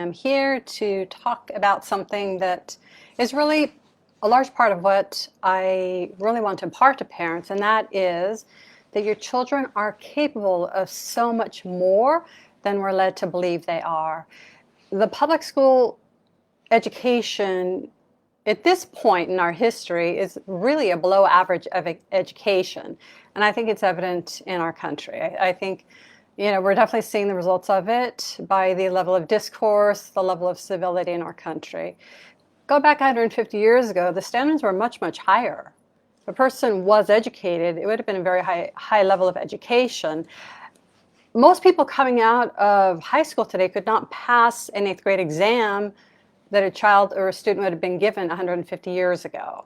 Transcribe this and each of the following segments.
am here to talk about something that is really a large part of what I really want to impart to parents, and that is that your children are capable of so much more than we're led to believe they are. The public school education at this point in our history is really a below average of education. And I think it's evident in our country. I think, we're definitely seeing the results of it by the level of discourse, the level of civility in our country. Go back 150 years ago, the standards were much, much higher. If a person was educated, it would have been a very high level of education. Most people coming out of high school today could not pass an 8th grade exam that a child or a student would have been given 150 years ago.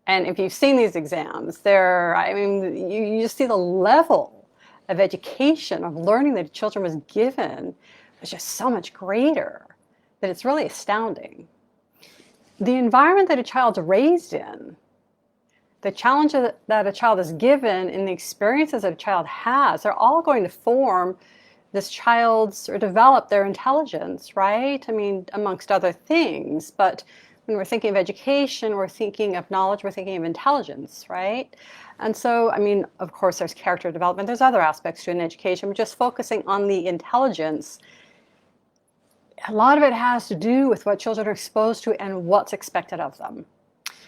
And if you've seen these exams, you just see the level of education, of learning that children was given was just so much greater that it's really astounding. The environment that a child's raised in, the challenge that a child is given, and the experiences that a child has, they're all going to form this child's or develop their intelligence, right? I mean, amongst other things. But when we're thinking of education, we're thinking of knowledge, we're thinking of intelligence, right? And so, of course, there's character development. There's other aspects to an education. We're just focusing on the intelligence. A lot of it has to do with what children are exposed to and what's expected of them.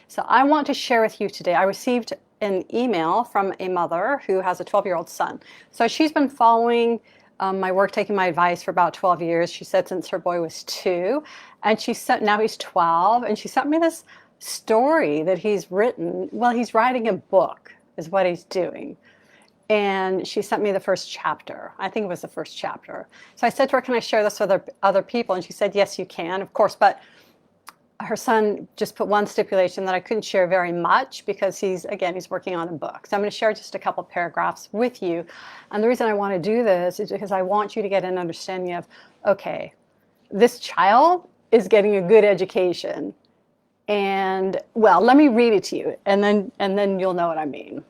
So I want to share with you today, I received an email from a mother who has a 12-year-old son. So she's been following my work, taking my advice for about 12 years. She said since her boy was 2, and now he's 12, and she sent me this story that he's written. Well, he's writing a book is what he's doing. And she sent me the first chapter. I think it was the first chapter. So I said to her, can I share this with other people? And she said, yes, you can, of course. But her son just put one stipulation that I couldn't share very much because he's working on a book. So I'm going to share just a couple paragraphs with you. And the reason I want to do this is because I want you to get an understanding of, okay, this child is getting a good education. And, well, let me read it to you, and then you'll know what I mean.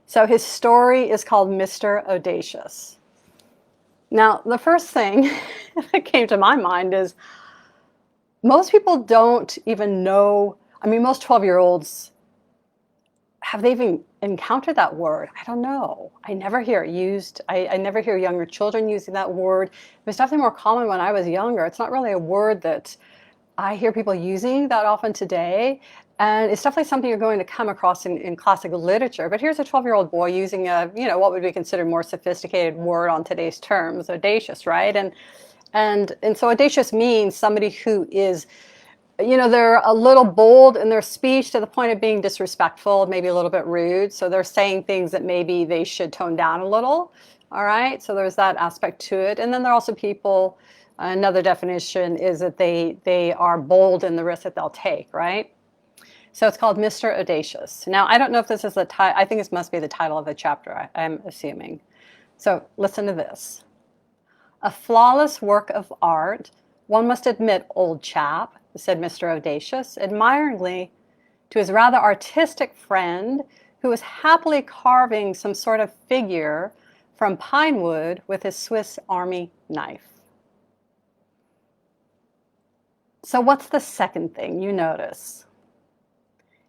So his story is called Mr. Audacious. Now, the first thing that came to my mind is, most people don't even know, most 12-year-olds, have they even encountered that word? I don't know. I never hear it used. I never hear younger children using that word. It was definitely more common when I was younger. It's not really a word that I hear people using that often today. And it's definitely something you're going to come across in classical literature. But here's a 12-year-old boy using what would be considered more sophisticated word on today's terms, audacious, right? And so audacious means somebody who is, they're a little bold in their speech to the point of being disrespectful, maybe a little bit rude. So they're saying things that maybe they should tone down a little. All right. So there's that aspect to it. And then there are also people, another definition is that they are bold in the risk that they'll take, right? So it's called Mr. Audacious. Now, I don't know if this is the title. I think this must be the title of the chapter, I'm assuming. So listen to this. A flawless work of art, one must admit, old chap, said Mr. Audacious, admiringly to his rather artistic friend, who was happily carving some sort of figure from pine wood with his Swiss Army knife. So what's the second thing you notice?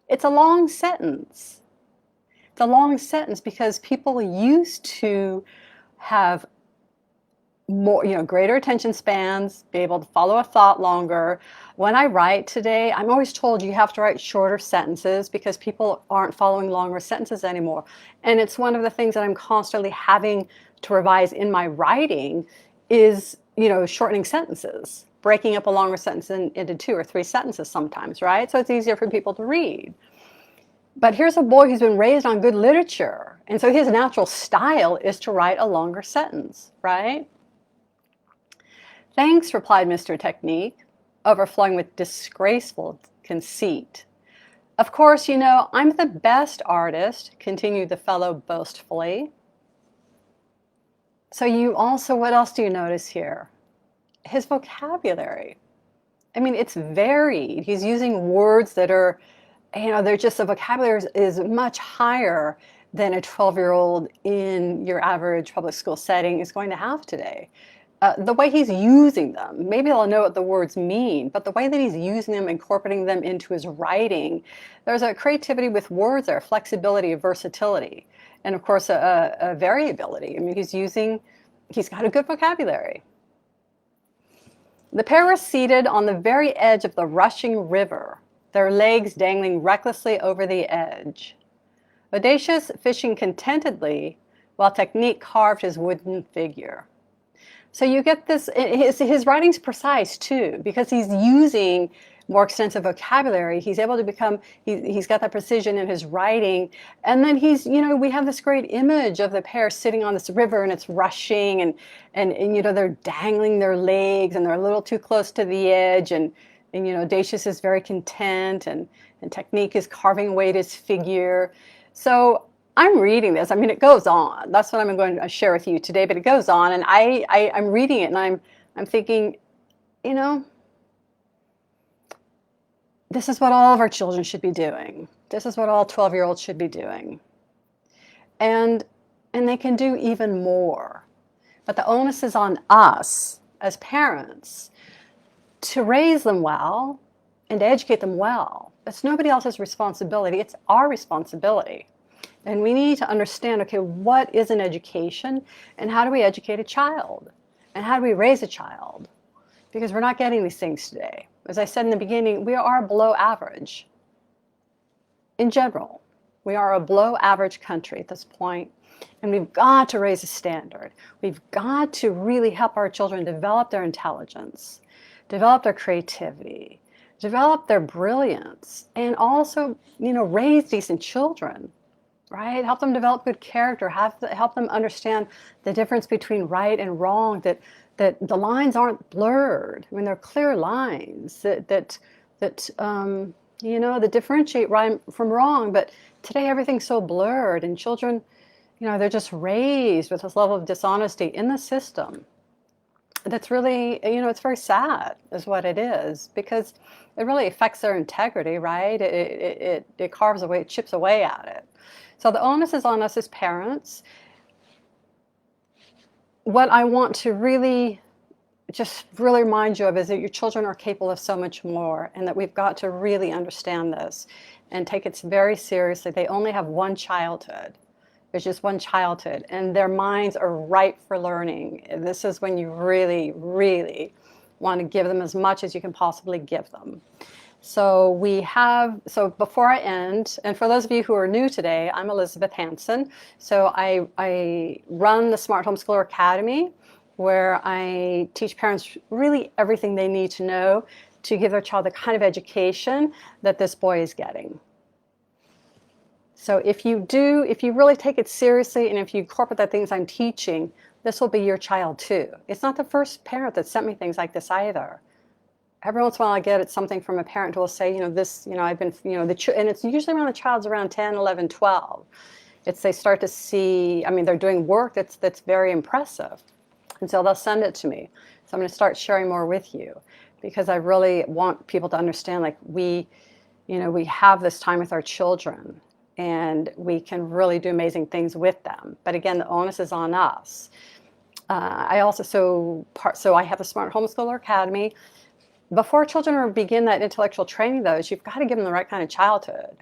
It's a long sentence. It's a long sentence because people used to have more, greater attention spans, be able to follow a thought longer. When I write today, I'm always told you have to write shorter sentences because people aren't following longer sentences anymore. And it's one of the things that I'm constantly having to revise in my writing is, shortening sentences, breaking up a longer sentence into 2 or 3 sentences sometimes, right? So it's easier for people to read. But here's a boy who's been raised on good literature. And so his natural style is to write a longer sentence, right? Thanks, replied Mr. Technique, overflowing with disgraceful conceit. Of course, I'm the best artist, continued the fellow boastfully. So what else do you notice here? His vocabulary. It's varied. He's using words that are, they're just, the vocabulary is much higher than a 12-year-old in your average public school setting is going to have today. the way he's using them. Maybe they'll know what the words mean, but the way that he's using them, incorporating them into his writing, there's a creativity with words there, flexibility, versatility, and of course a variability. I mean, he's got a good vocabulary. The pair were seated on the very edge of the rushing river, their legs dangling recklessly over the edge. Audacious fishing contentedly while Technique carved his wooden figure. So you get this, his writing's precise too, because he's using more extensive vocabulary. He's able to become, he's got that precision in his writing. And then we have this great image of the pair sitting on this river and it's rushing and they're dangling their legs and they're a little too close to the edge. And Audacious is very content and Technique is carving away at his figure. So I'm reading this. I mean, it goes on. That's what I'm going to share with you today, but it goes on, and I'm reading it, and I'm thinking, this is what all of our children should be doing. This is what all 12-year-olds should be doing. And they can do even more. But the onus is on us as parents to raise them well and to educate them well. It's nobody else's responsibility. It's our responsibility. And we need to understand, okay, what is an education and how do we educate a child? And how do we raise a child? Because we're not getting these things today. As I said in the beginning, we are below average. In general, we are a below average country at this point, and we've got to raise the standard. We've got to really help our children develop their intelligence, develop their creativity, develop their brilliance, and also, raise decent children. Right? Help them develop good character, help them understand the difference between right and wrong, that the lines aren't blurred. I mean, they're clear lines that differentiate right from wrong. But today everything's so blurred, and children, they're just raised with this level of dishonesty in the system. That's really, it's very sad is what it is, because it really affects their integrity, right? It carves away, it chips away at it. So the onus is on us as parents. What I want to really remind you of is that your children are capable of so much more, and that we've got to really understand this and take it very seriously. They only have one childhood. There's just one childhood, and their minds are ripe for learning. This is when you really, really want to give them as much as you can possibly give them. So before I end, and for those of you who are new today, I'm Elizabeth Hanson. So I run the Smart Homeschooler Academy, where I teach parents really everything they need to know to give their child the kind of education that this boy is getting. So if you really take it seriously, and if you incorporate the things I'm teaching, this will be your child too. It's not the first parent that sent me things like this either. Every once in a while I get something from a parent who will say, I've been, and it's usually around the child's around 10, 11, 12. They start to see, they're doing work that's very impressive. And so they'll send it to me. So I'm going to start sharing more with you, because I really want people to understand, like, we have this time with our children, and we can really do amazing things with them. But again, the onus is on us. I have the Smart Homeschooler Academy. Before children begin that intellectual training, though, you've got to give them the right kind of childhood.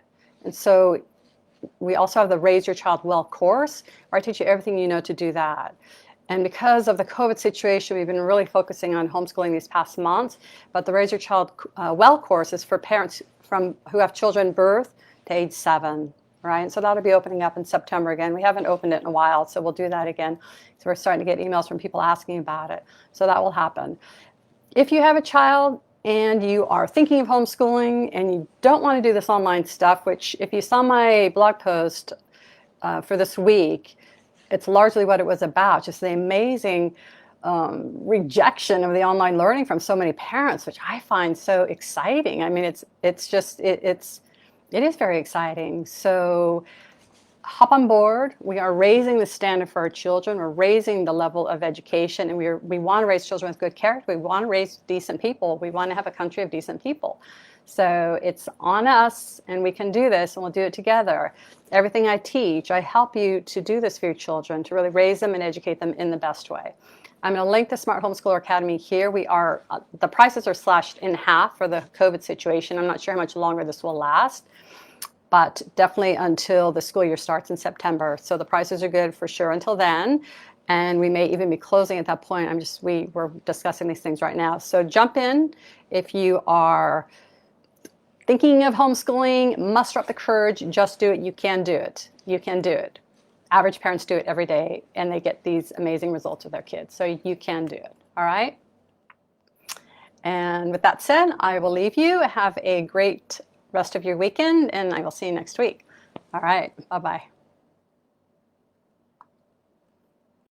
And so we also have the Raise Your Child Well course, where I teach you everything you know to do that. And because of the COVID situation, we've been really focusing on homeschooling these past months. But the Raise Your Child Well course is for parents who have children birth to age 7. Right? And so that'll be opening up in September again. We haven't opened it in a while, so we'll do that again. So we're starting to get emails from people asking about it. So that will happen. If you have a child and you are thinking of homeschooling and you don't want to do this online stuff, which if you saw my blog post for this week, it's largely what it was about, just the amazing rejection of the online learning from so many parents, which I find so exciting. I mean, it is very exciting. So hop on board. We are raising the standard for our children. We're raising the level of education, and we want to raise children with good character. We want to raise decent people. We want to have a country of decent people. So it's on us, and we can do this, and we'll do it together. Everything I teach, I help you to do this for your children, to really raise them and educate them in the best way. I'm going to link the Smart Homeschooler Academy here. The prices are slashed in half for the COVID situation. I'm not sure how much longer this will last, but definitely until the school year starts in September. So the prices are good for sure until then. And we may even be closing at that point. We're discussing these things right now. So jump in if you are thinking of homeschooling, muster up the courage, just do it. You can do it. You can do it. Average parents do it every day, and they get these amazing results with their kids. So you can do it, all right? And with that said, I will leave you. Have a great rest of your weekend, and I will see you next week. All right, bye-bye.